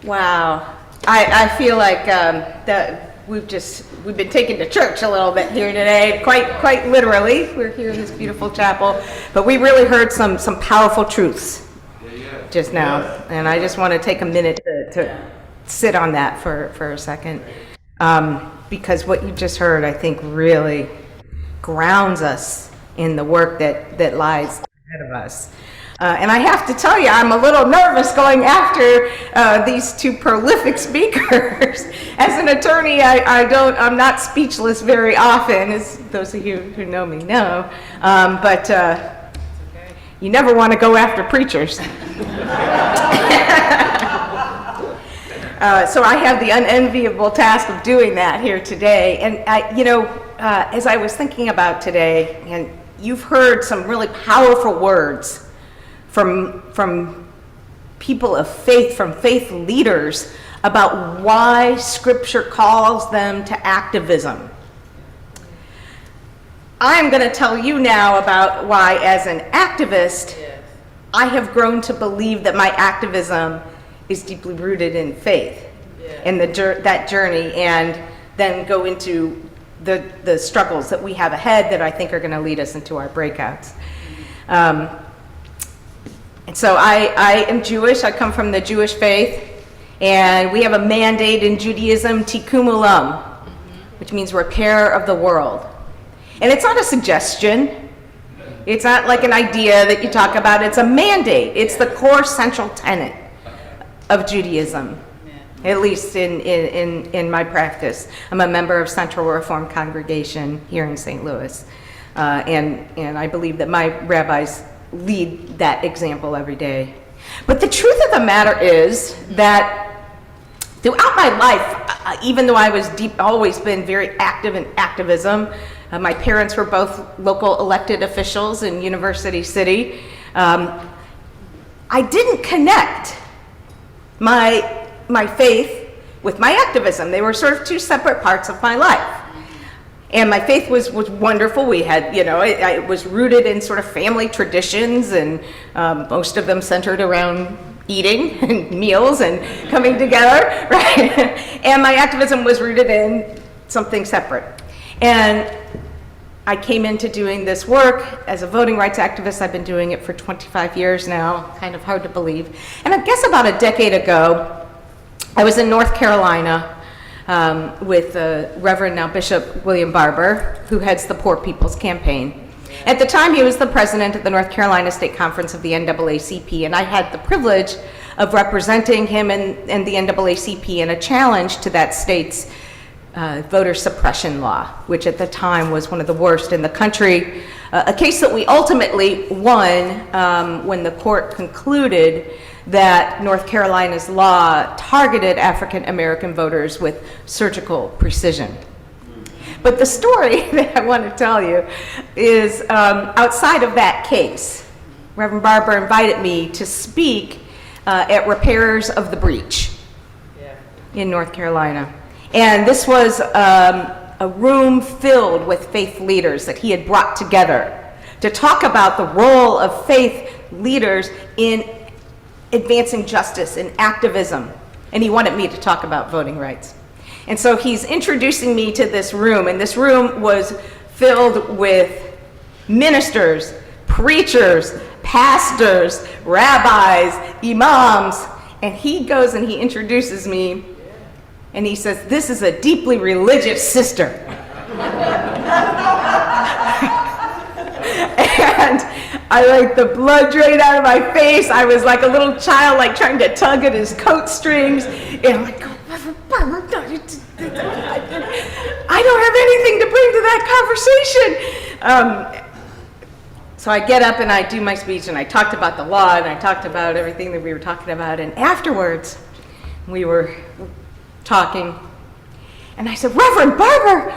Wow. I feel like that we've been taken to church a little bit here today, quite literally. We're here in this beautiful chapel, but we really heard some powerful truths just now, and I just want to take a minute to sit on that for a second, because what you just heard, I think, really grounds us in the work that lies ahead of us. And I have to tell you, I'm a little nervous going after these two prolific speakers. As an attorney, I'm not speechless very often, as those of you who know me know. But you never want to go after preachers. So I have the unenviable task of doing that here today. And as I was thinking about today, and you've heard some really powerful words from people of faith, from faith leaders, about why Scripture calls them to activism. I'm going to tell you now about why, as an activist, I have grown to believe that my activism is deeply rooted in faith, in that journey, and then go into the struggles that we have ahead that I think are going to lead us into our breakouts. And so I am Jewish. I come from the Jewish faith, and we have a mandate in Judaism, tikkun olam, which means repair of the world. And it's not a suggestion. It's not like an idea that you talk about. It's a mandate. It's the core central tenet of Judaism, at least in my practice. I'm a member of Central Reform Congregation here in St. Louis, and I believe that my rabbis lead that example every day. But the truth of the matter is that throughout my life, even though I was always been very active in activism, my parents were both local elected officials in University City, I didn't connect my faith with my activism. They were sort of two separate parts of my life. And my faith was wonderful. We had, it was rooted in sort of family traditions, and most of them centered around eating and meals and coming together, right? And my activism was rooted in something separate. And I came into doing this work as a voting rights activist. I've been doing it for 25 years now, kind of hard to believe. And I guess about a decade ago, I was in North Carolina with Reverend now Bishop William Barber, who heads the Poor People's Campaign. At the time, he was the president of the North Carolina State Conference of the NAACP, and I had the privilege of representing him and the NAACP in a challenge to that state's voter suppression law, which at the time was one of the worst in the country. A case that we ultimately won when the court concluded that North Carolina's law targeted African American voters with surgical precision. But the story that I want to tell you is outside of that case. Reverend Barber invited me to speak at Repairers of the Breach in North Carolina. And this was a room filled with faith leaders that he had brought together to talk about the role of faith leaders in advancing justice and activism. And he wanted me to talk about voting rights. And so he's introducing me to this room, and this room was filled with ministers, preachers, pastors, rabbis, imams, and he goes and he introduces me, and he says, "This is a deeply religious sister." And the blood drained out of my face. I was like a little child, trying to tug at his coat strings. And I'm like, I don't have anything to bring to that conversation. So I get up and I do my speech, and I talked about the law, and I talked about everything that we were talking about. And afterwards, we were talking, and I said, "Reverend Barber,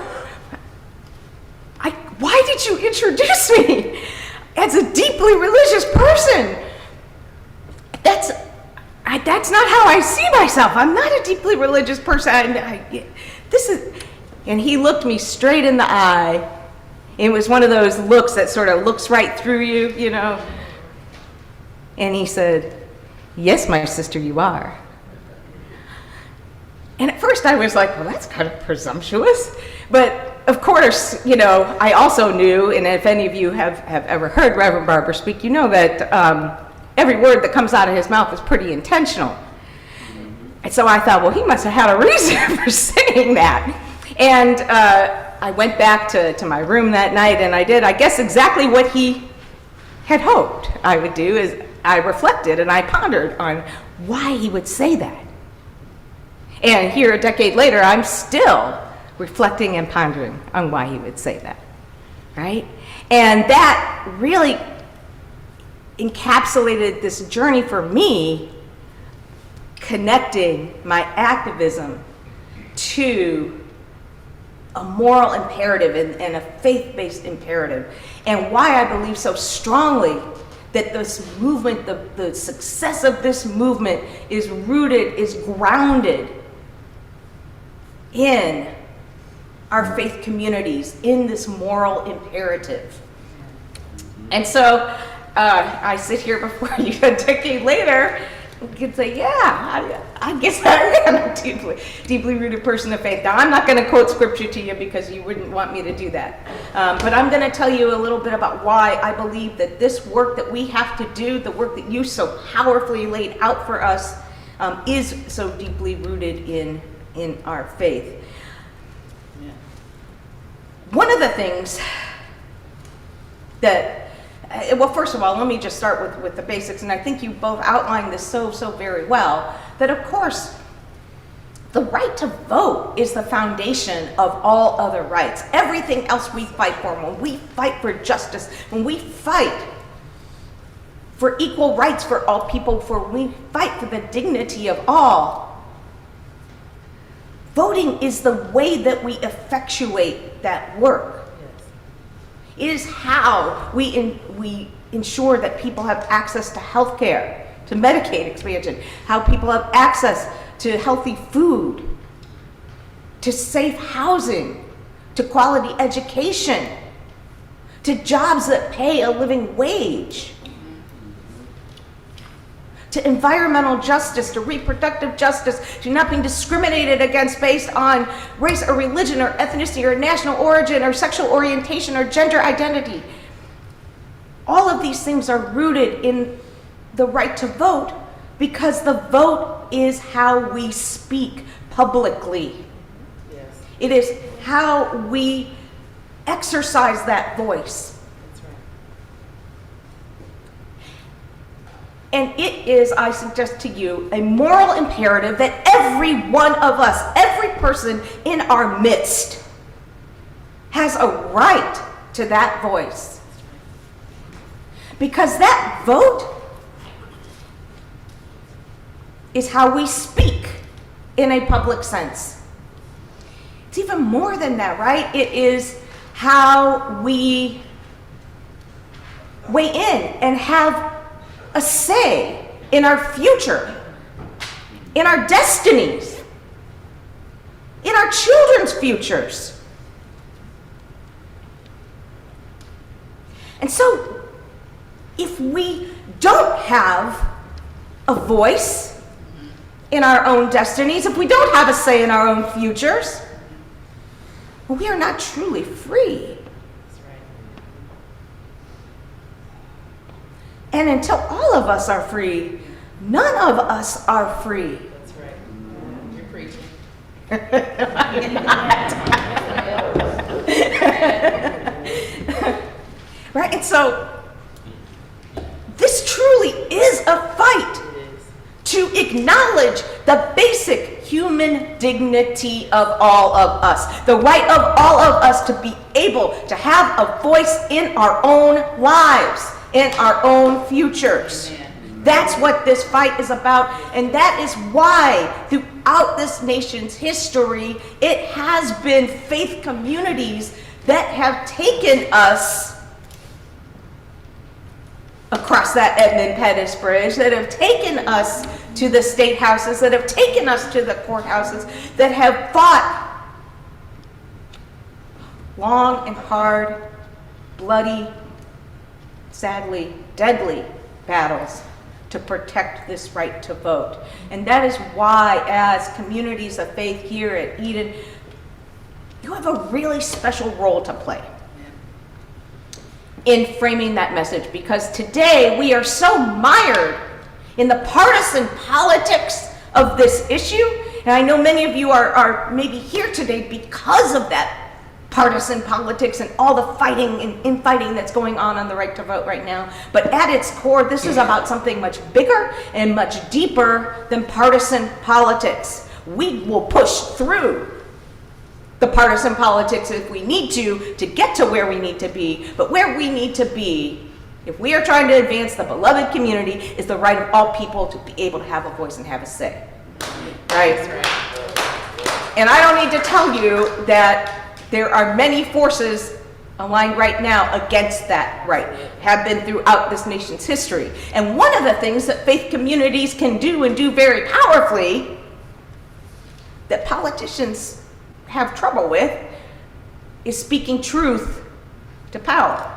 why did you introduce me as a deeply religious person? That's not how I see myself. I'm not a deeply religious person. And he looked me straight in the eye. It was one of those looks that sort of looks right through you, And he said, "Yes, my sister, you are. And at first I was like, well, that's kind of presumptuous. But of course, I also knew, and if any of you have ever heard Reverend Barber speak, you know that every word that comes out of his mouth is pretty intentional. And so I thought, well, he must have had a reason for saying that. And I went back to my room that night, and I did, I guess, exactly what he had hoped I would do. Is I reflected and I pondered on why he would say that. And here, a decade later, I'm still reflecting and pondering on why he would say that, right? And that really encapsulated this journey for me, connecting my activism to a moral imperative and a faith-based imperative, and why I believe so strongly that this movement, the success of this movement is rooted, is grounded in our faith communities, in this moral imperative. And so I sit here before you a decade later and can say, yeah, I guess I am a deeply rooted person of faith. Now, I'm not going to quote scripture to you because you wouldn't want me to do that. But I'm going to tell you a little bit about why I believe that this work that we have to do, the work that you so powerfully laid out for us, is so deeply rooted in our faith. Yeah. One of the things that, well, first of all, let me just start with the basics, and I think you both outlined this so very well, that of course, the right to vote is the foundation of all other rights. Everything else we fight for, when we fight for justice, when we fight for equal rights for all people, when we fight for the dignity of all, voting is the way that we effectuate that work. It is how we ensure that people have access to health care, to Medicaid expansion, how people have access to healthy food, to safe housing, to quality education, to jobs that pay a living wage, to environmental justice, to reproductive justice, to not being discriminated against based on race or religion or ethnicity or national origin or sexual orientation or gender identity. All of these things are rooted in the right to vote because the vote is how we speak publicly. Yes. It is how we exercise that voice. And it is, I suggest to you, a moral imperative that every one of us, every person in our midst, has a right to that voice. Because that vote is how we speak in a public sense. It's even more than that, right? It is how we weigh in and have a say in our future, in our destinies, in our children's futures. And so, if we don't have a voice in our own destinies, if we don't have a say in our own futures, well, we are not truly free. And until all of us are free, none of us are free. That's right. You're preaching. Right? And so, this truly is a fight to acknowledge the basic human dignity of all of us, the right of all of us to be able to have a voice in our own lives, in our own futures. Amen. That's what this fight is about, and that is why throughout this nation's history, it has been faith communities that have taken us across that Edmund Pettus Bridge, that have taken us to the state houses, that have taken us to the courthouses, that have fought long and hard, bloody, sadly, deadly battles to protect this right to vote. And that is why, as communities of faith here at Eden, you have a really special role to play in framing that message, because today we are so mired in the partisan politics of this issue. And I know many of you are maybe here today because of that partisan politics and all the fighting and infighting that's going on the right to vote right now. But at its core, this is about something much bigger and much deeper than partisan politics. We will push through the partisan politics if we need to get to where we need to be. But where we need to be, if we are trying to advance the beloved community, is the right of all people to be able to have a voice and have a say. Right? And I don't need to tell you that there are many forces aligned right now against that right, have been throughout this nation's history. And one of the things that faith communities can do, and do very powerfully, that politicians have trouble with, is speaking truth to power.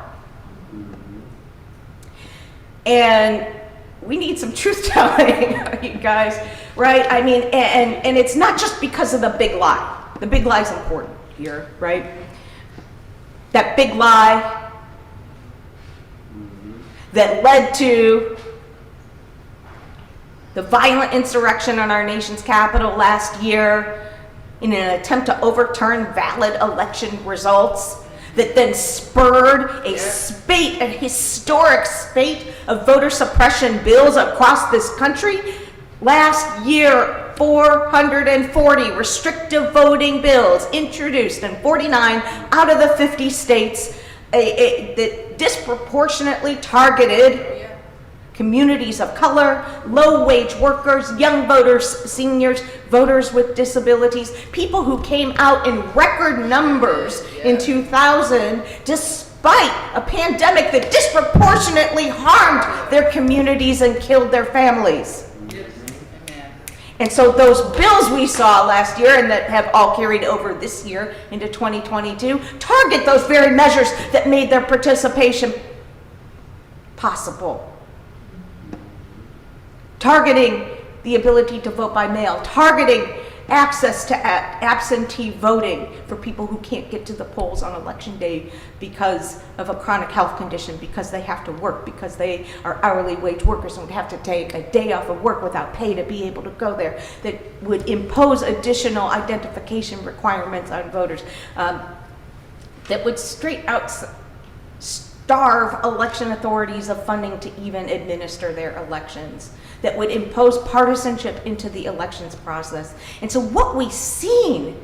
And we need some truth telling, you guys, right? I mean, and it's not just because of the big lie. The big lie is important here, right? That big lie that led to the violent insurrection on our nation's capital last year in an attempt to overturn valid election results, that then spurred a historic spate of voter suppression bills across this country. Last year, 440 restrictive voting bills introduced in 49 out of the 50 states that disproportionately targeted communities of color, low-wage workers, young voters, seniors, voters with disabilities, people who came out in record numbers in 2000 despite a pandemic that disproportionately harmed their communities and killed their families. And so those bills we saw last year and that have all carried over this year into 2022 target those very measures that made their participation possible. Targeting the ability to vote by mail, targeting access to absentee voting for people who can't get to the polls on election day because of a chronic health condition, because they have to work, because they are hourly wage workers and would have to take a day off of work without pay to be able to go there, that would impose additional identification requirements on voters, that would straight out starve election authorities of funding to even administer their elections, that would impose partisanship into the elections process. And so what we've seen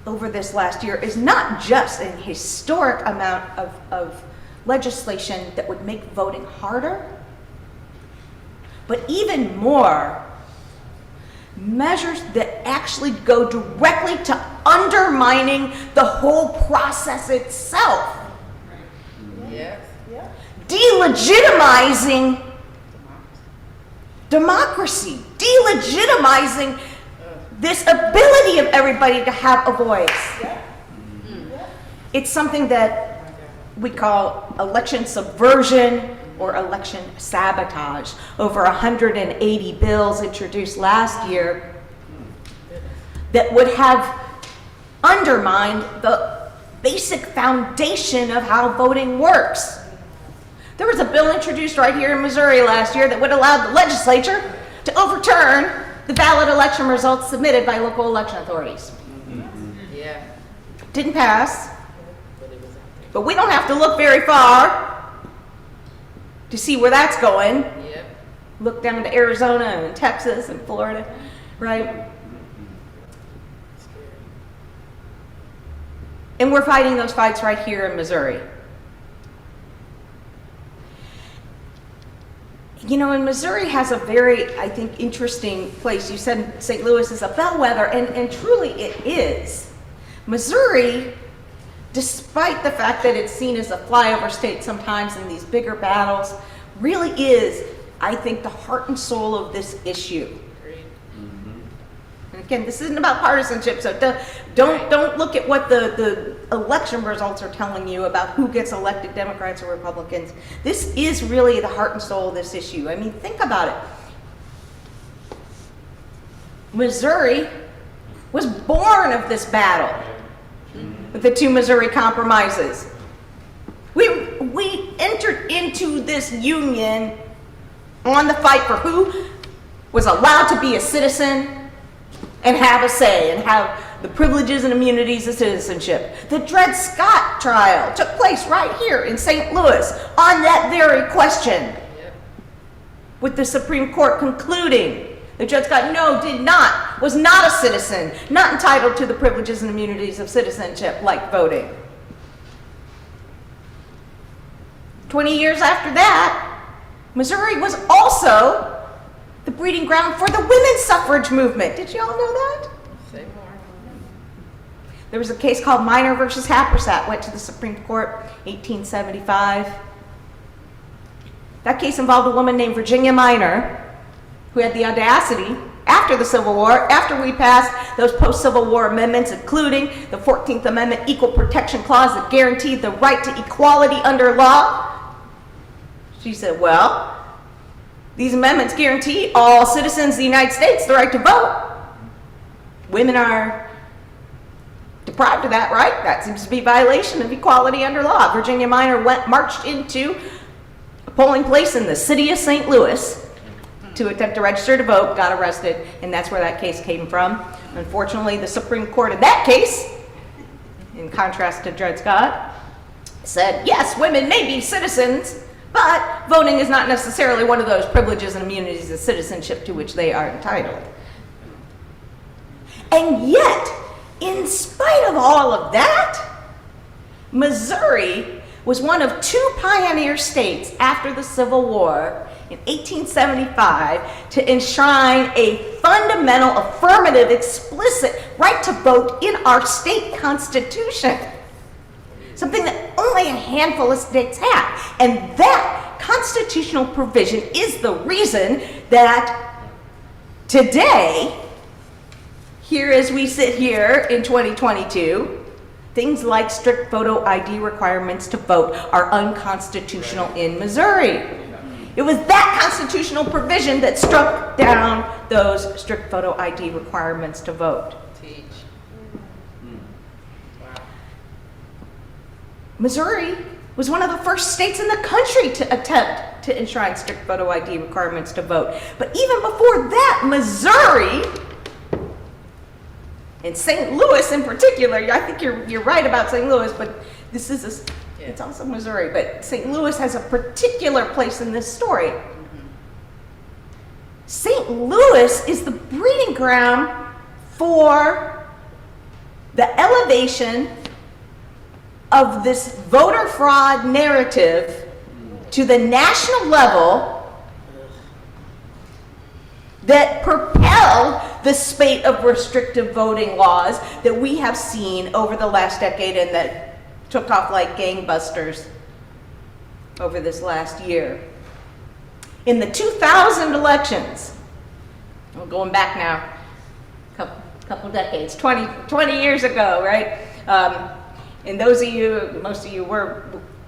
over this last year is not just an historic amount of legislation that would make voting harder, but even more, measures that actually go directly to undermining the whole process itself. Yes. Delegitimizing democracy, delegitimizing this ability of everybody to have a voice. It's something that we call election subversion or election sabotage. Over 180 bills introduced last year that would have undermined the basic foundation of how voting works. There was a bill introduced right here in Missouri last year that would allow the legislature to overturn the valid election results submitted by local election authorities. Yeah. Didn't pass, but we don't have to look very far to see where that's going. Yep. Look down to Arizona and Texas and Florida, right? And we're fighting those fights right here in Missouri. You know, and Missouri has a very, I think, interesting place. You said St. Louis is a bellwether, and truly it is. Missouri, despite the fact that it's seen as a flyover state sometimes in these bigger battles, really is, I think, the heart and soul of this issue. And again, this isn't about partisanship, so don't look at what the election results are telling you about who gets elected, Democrats or Republicans. This is really the heart and soul of this issue. I mean, think about it. Missouri was born of this battle with the two Missouri compromises. We entered into this union on the fight for who was allowed to be a citizen and have a say and have the privileges and immunities of citizenship. The Dred Scott trial took place right here in St. Louis on that very question, with the Supreme Court concluding that Dred Scott was not a citizen, not entitled to the privileges and immunities of citizenship like voting. 20 years after that, Missouri was also the breeding ground for the women's suffrage movement. Did you all know that? Say more. There was a case called Minor versus Happersett, went to the Supreme Court, 1875. That case involved a woman named Virginia Minor, who had the audacity, after the Civil War, after we passed those post-Civil War amendments, including the 14th Amendment Equal Protection Clause that guaranteed the right to equality under law, she said, well, these amendments guarantee all citizens of the United States the right to vote. Women are deprived of that right. That seems to be a violation of equality under law. Virginia Minor marched into a polling place in the city of St. Louis to attempt to register to vote, got arrested, and that's where that case came from. Unfortunately, the Supreme Court in that case, in contrast to Dred Scott, said, yes, women may be citizens, but voting is not necessarily one of those privileges and immunities of citizenship to which they are entitled. And yet, in spite of all of that, Missouri was one of two pioneer states after the Civil War in 1875 to enshrine a fundamental, affirmative, explicit right to vote in our state constitution. Something that only a handful of states have. And that constitutional provision is the reason that today, here as we sit here in 2022, things like strict photo ID requirements to vote are unconstitutional in Missouri. It was that constitutional provision that struck down those strict photo ID requirements to vote. Teach. Wow. Missouri was one of the first states in the country to attempt to enshrine strict photo ID requirements to vote. But even before that, Missouri, and St. Louis in particular, I think you're right about St. Louis, but this is it's also Missouri, but St. Louis has a particular place in this story. St. Louis is the breeding ground for the elevation of this voter fraud narrative to the national level that propelled the spate of restrictive voting laws that we have seen over the last decade and that took off like gangbusters over this last year. In the 2000 elections, we're going back now, couple decades, 20 years ago, right? And those of you, most of you are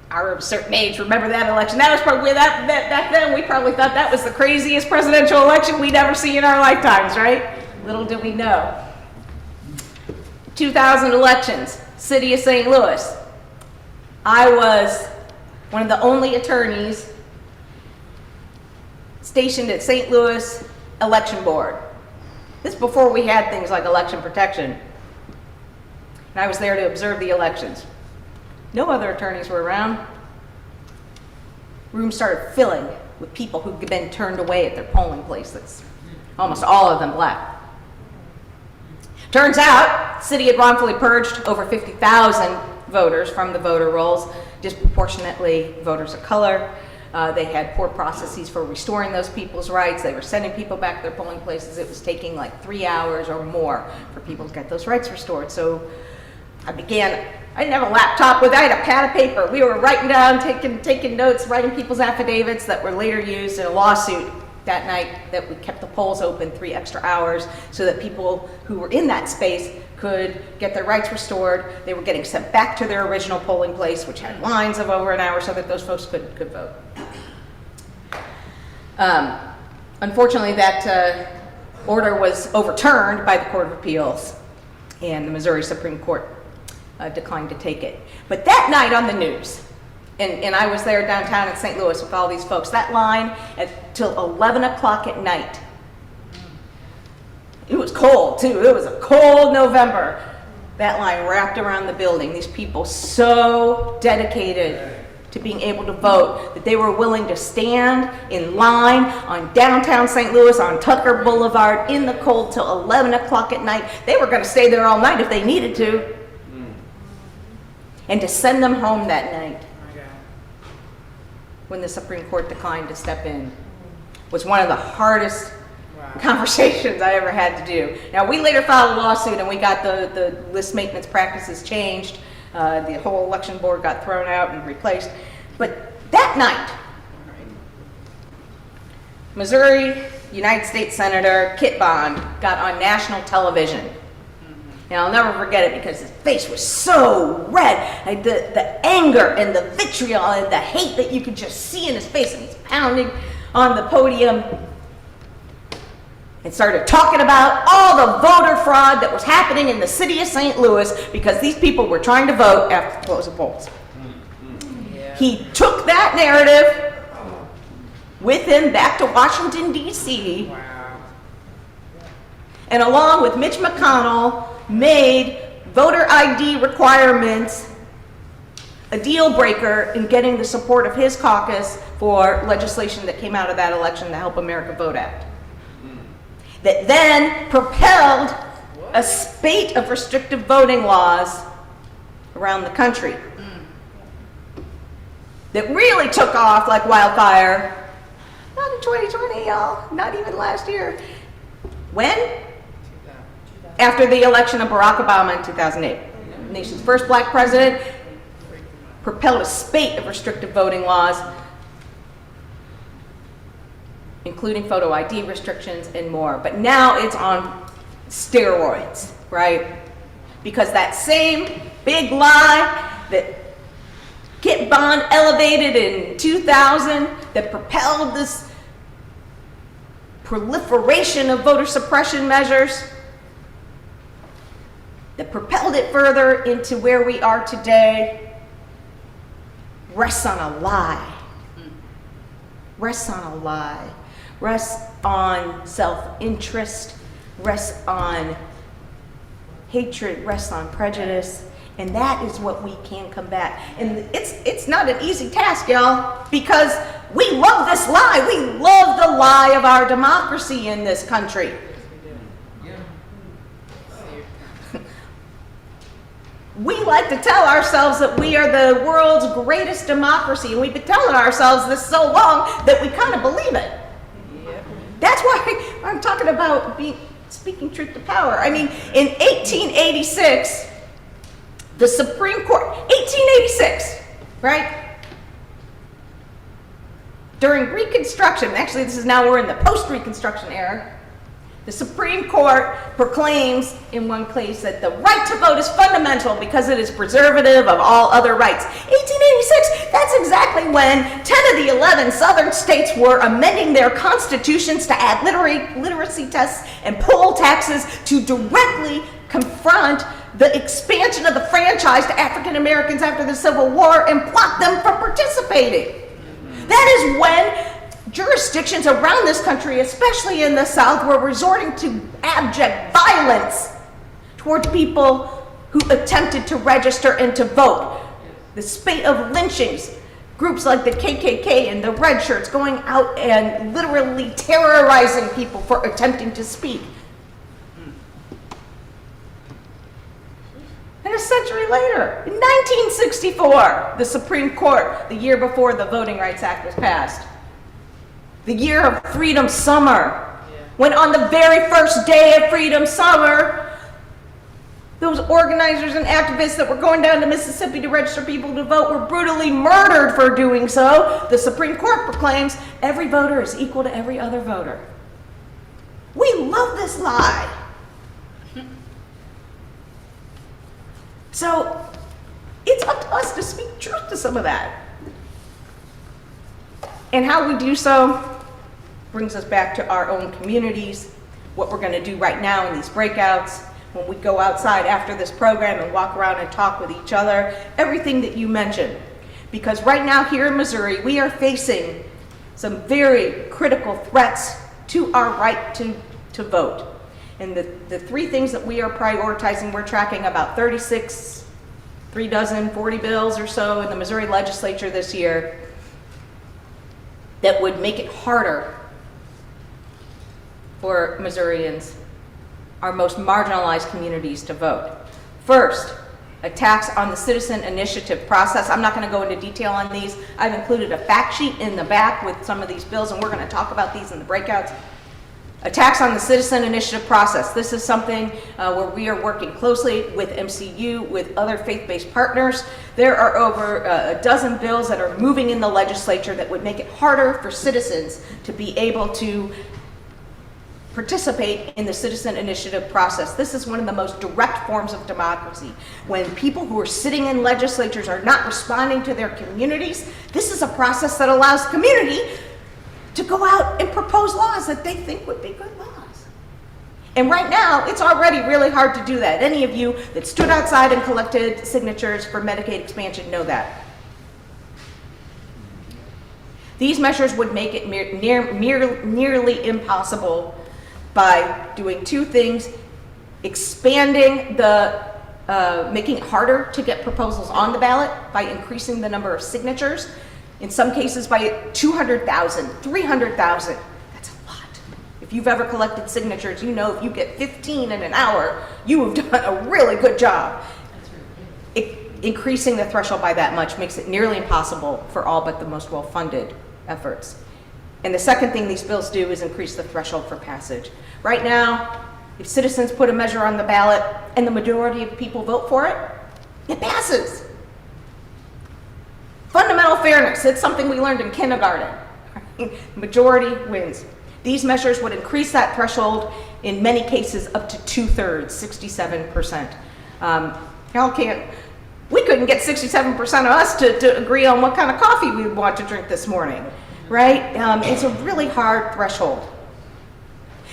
of a certain age, remember that election. That was probably, back then we probably thought that was the craziest presidential election we'd ever see in our lifetimes, right? Little did we know. 2000 elections, city of St. Louis. I was one of the only attorneys stationed at St. Louis Election Board. This is before we had things like election protection. And I was there to observe the elections. No other attorneys were around. Rooms started filling with people who'd been turned away at their polling places. Almost all of them black. Turns out, the city had wrongfully purged over 50,000 voters from the voter rolls, disproportionately voters of color. They had poor processes for restoring those people's rights. They were sending people back to their polling places. It was taking like 3 hours or more for people to get those rights restored. So I didn't have a laptop I had a pad of paper. We were writing down, taking notes, writing people's affidavits that were later used in a lawsuit that night that we kept the polls open 3 extra hours so that people who were in that space could get their rights restored. They were getting sent back to their original polling place, which had lines of over an hour so that those folks could vote. Unfortunately, that order was overturned by the Court of Appeals, and the Missouri Supreme Court declined to take it. But that night on the news, and I was there downtown in St. Louis with all these folks, that line till 11 o'clock at night. It was cold too, it was a cold November. That line wrapped around the building. These people so dedicated to being able to vote that they were willing to stand in line on downtown St. Louis on Tucker Boulevard in the cold till 11 o'clock at night. They were going to stay there all night if they needed to. And to send them home that night when the Supreme Court declined to step in was one of the hardest conversations I ever had to do. Now, we later filed a lawsuit and we got the list maintenance practices changed. The whole election board got thrown out and replaced. But that night, Missouri United States Senator Kit Bond got on national television. And I'll never forget it because his face was so red. Like the anger and the vitriol and the hate that you could just see in his face. And he's pounding on the podium and started talking about all the voter fraud that was happening in the city of St. Louis because these people were trying to vote after the close of polls. Yeah. He took that narrative with him back to Washington, D.C. Wow. And along with Mitch McConnell, made voter ID requirements a deal breaker in getting the support of his caucus for legislation that came out of that election, the Help America Vote Act. That then propelled a spate of restrictive voting laws around the country that really took off like wildfire. Not in 2020, y'all, not even last year. When? After the election of Barack Obama in 2008. The nation's first black president propelled a spate of restrictive voting laws, including photo ID restrictions and more. But now it's on steroids, right? Because that same big lie that Kit Bond elevated in 2000 that propelled this proliferation of voter suppression measures, that propelled it further into where we are today, rests on a lie. Rests on a lie. Rests on self-interest, rests on hatred, rests on prejudice, and that is what we can combat. And it's not an easy task, y'all, because we love this lie. We love the lie of our democracy in this country. We like to tell ourselves that we are the world's greatest democracy, and we've been telling ourselves this so long that we kind of believe it. That's why I'm talking about speaking truth to power. I mean, in 1886, the Supreme Court, 1886, right? During Reconstruction, actually this is now we're in the post-Reconstruction era, the Supreme Court proclaims in one case that the right to vote is fundamental because it is preservative of all other rights. 1886, that's exactly when 10 of the 11 southern states were amending their constitutions to add literacy tests and poll taxes to directly confront the expansion of the franchise to African Americans after the Civil War and block them from participating. That is when jurisdictions around this country, especially in the South, were resorting to abject violence towards people who attempted to register and to vote. The spate of lynchings, groups like the KKK and the Red Shirts going out and literally terrorizing people for attempting to speak. And a century later, in 1964, the Supreme Court, the year before the Voting Rights Act was passed, the year of Freedom Summer, when on the very first day of Freedom Summer, those organizers and activists that were going down to Mississippi to register people to vote were brutally murdered for doing so. The Supreme Court proclaims every voter is equal to every other voter. We love this lie. So it's up to us to speak truth to some of that. And how we do so brings us back to our own communities, what we're going to do right now in these breakouts, when we go outside after this program and walk around and talk with each other, everything that you mentioned. Because right now here in Missouri, we are facing some very critical threats to our right to vote. And the three things that we are prioritizing, we're tracking about 36, 40 bills or so in the Missouri legislature this year that would make it harder for Missourians, our most marginalized communities, to vote. First, attacks on the citizen initiative process. I'm not going to go into detail on these. I've included a fact sheet in the back with some of these bills, and we're going to talk about these in the breakouts. Attacks on the citizen initiative process. This is something where we are working closely with MCU, with other faith-based partners. There are over a dozen bills that are moving in the legislature that would make it harder for citizens to be able to participate in the citizen initiative process. This is one of the most direct forms of democracy. When people who are sitting in legislatures are not responding to their communities, this is a process that allows the community to go out and propose laws that they think would be good laws. And right now, it's already really hard to do that. Any of you that stood outside and collected signatures for Medicaid expansion know that. These measures would make it nearly impossible by doing two things: expanding making it harder to get proposals on the ballot by increasing the number of signatures, in some cases by 200,000, 300,000. That's a lot. If you've ever collected signatures, you know if you get 15 in an hour, you have done a really good job. Increasing the threshold by that much makes it nearly impossible for all but the most well-funded efforts. And the second thing these bills do is increase the threshold for passage. Right now, if citizens put a measure on the ballot and the majority of people vote for it, it passes. Fundamental fairness, it's something we learned in kindergarten. Majority wins. These measures would increase that threshold in many cases up to 2/3, 67%. We couldn't get 67% of us to agree on what kind of coffee we would want to drink this morning, right? It's a really hard threshold.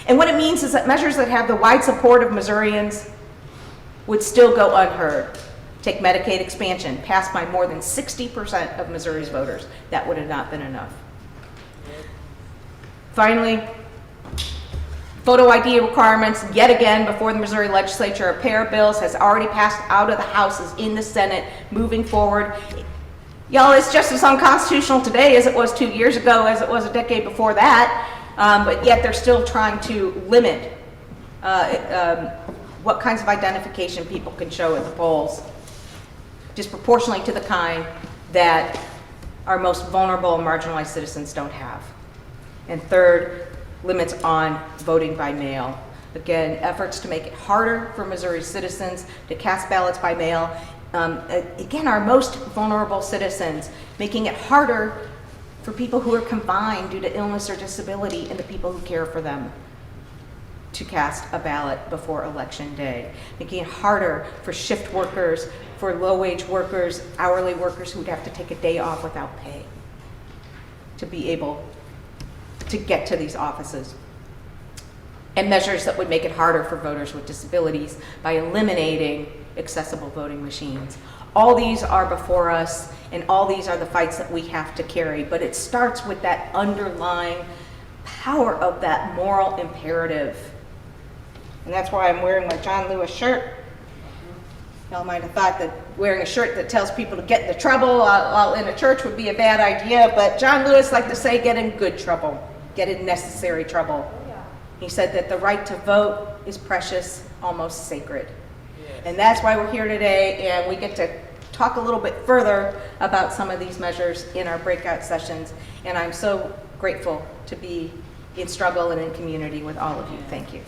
And what it means is that measures that have the wide support of Missourians would still go unheard. Take Medicaid expansion, passed by more than 60% of Missouri's voters. That would have not been enough. Finally, photo ID requirements, yet again, before the Missouri legislature. A pair of bills has already passed out of the House, is in the Senate, moving forward. Y'all, it's just as unconstitutional today as it was 2 years ago, as it was a decade before that, but yet they're still trying to limit what kinds of identification people can show at the polls, disproportionately to the kind that our most vulnerable and marginalized citizens don't have. And third, limits on voting by mail. Again, efforts to make it harder for Missouri citizens to cast ballots by mail. Again, our most vulnerable citizens, making it harder for people who are confined due to illness or disability and the people who care for them to cast a ballot before Election Day. Making it harder for shift workers, for low-wage workers, hourly workers who would have to take a day off without pay to be able to get to these offices. And measures that would make it harder for voters with disabilities by eliminating accessible voting machines. All these are before us, and all these are the fights that we have to carry, but it starts with that underlying power of that moral imperative. And that's why I'm wearing my John Lewis shirt. Y'all might have thought that wearing a shirt that tells people to get into trouble while in a church would be a bad idea, but John Lewis liked to say, get in good trouble, get in necessary trouble. He said that the right to vote is precious, almost sacred. And that's why we're here today, and we get to talk a little bit further about some of these measures in our breakout sessions. And I'm so grateful to be in struggle and in community with all of you. Thank you.